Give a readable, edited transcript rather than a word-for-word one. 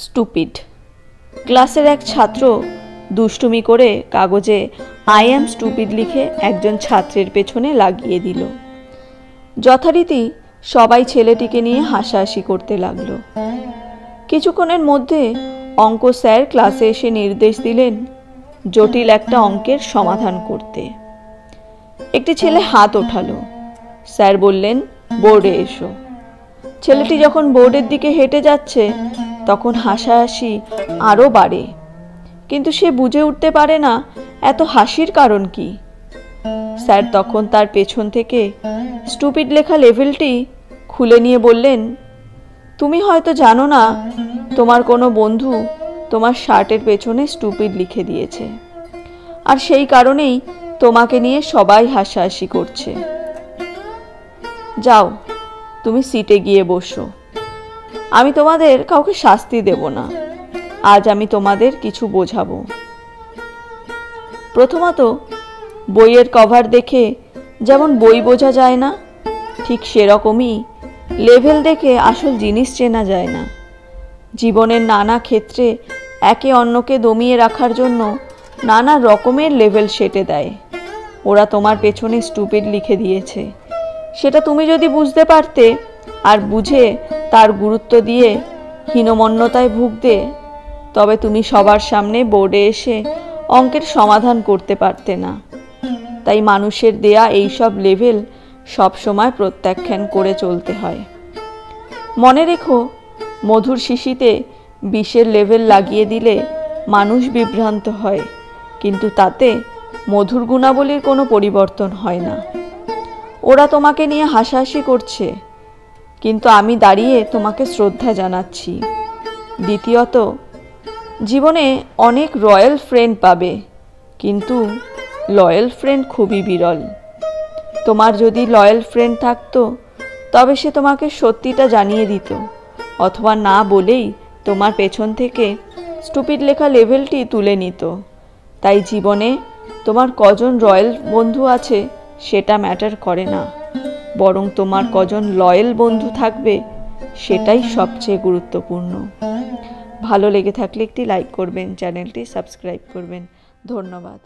Stupid. ক্লাসের এক ছাত্র দুষ্টুমি করে কাগজে আই অ্যাম স্টুপিড লিখে একজন ছাত্রের পেছনে লাগিয়ে দিল। যথারীতি সবাই ছেলেটিকে নিয়ে হাসাহাসি করতে লাগলো। কিছুক্ষণের মধ্যে অঙ্ক স্যার ক্লাসে এসে নির্দেশ দিলেন জটিল একটা অঙ্কের সমাধান করতে। একটি ছেলে হাত ওঠালো। স্যার বললেন বোর্ডে এসো। ছেলেটি যখন বোর্ডের দিকে হেঁটে যাচ্ছে তখন হাসাহাসি আরও বাড়ে, কিন্তু সে বুঝে উঠতে পারে না এত হাসির কারণ কি। স্যার তখন তার পেছন থেকে স্টুপিড লেখা লেভেলটি খুলে নিয়ে বললেন, তুমি হয়তো জানো না তোমার কোনো বন্ধু তোমার শার্টের পেছনে স্টুপিড লিখে দিয়েছে, আর সেই কারণেই তোমাকে নিয়ে সবাই হাসাহাসি করছে। যাও, তুমি সিটে গিয়ে বসো। আমি তোমাদের কাউকে শাস্তি দেব না। আজ আমি তোমাদের কিছু বোঝাবো। প্রথমত, বইয়ের কভার দেখে যেমন বই বোঝা যায় না, ঠিক সেরকমই লেভেল দেখে আসল জিনিস চেনা যায় না। জীবনের নানা ক্ষেত্রে একে অন্যকে দমিয়ে রাখার জন্য নানা রকমের লেভেল সেটে দেয়। ওরা তোমার পেছনে স্টুপিড লিখে দিয়েছে, সেটা তুমি যদি বুঝতে পারতে আর বুঝে তার গুরুত্ব দিয়ে হীনমন্যতায় ভুগতে, তবে তুমি সবার সামনে বোর্ডে এসে অঙ্কের সমাধান করতে পারতে না। তাই মানুষের দেয়া এইসব লেভেল সবসময় প্রত্যাখ্যান করে চলতে হয়। মনে রেখো, মধুর শিশিতে বিষের লেভেল লাগিয়ে দিলে মানুষ বিভ্রান্ত হয়, কিন্তু তাতে মধুর গুণাবলীর কোনো পরিবর্তন হয় না। ওরা তোমাকে নিয়ে হাসাহাসি করছে, কিন্তু আমি দাঁড়িয়ে তোমাকে শ্রদ্ধা জানাচ্ছি। দ্বিতীয়ত, জীবনে অনেক রয়্যাল ফ্রেন্ড পাবে, কিন্তু লয়াল ফ্রেন্ড খুবই বিরল। তোমার যদি লয়াল ফ্রেন্ড থাকতো তবে সে তোমাকে সত্যিটা জানিয়ে দিত, অথবা না বলেই তোমার পেছন থেকে স্টুপিড লেখা লেভেলটি তুলে নিত। তাই জীবনে তোমার কজন রয়্যাল বন্ধু আছে সেটা ম্যাটার করে না, বরং তোমার কজন লয়াল বন্ধু থাকবে সেটাই সবচেয়ে গুরুত্বপূর্ণ। ভালো লেগে থাকলে একটি লাইক করবেন, চ্যানেলটি সাবস্ক্রাইব করবেন। ধন্যবাদ।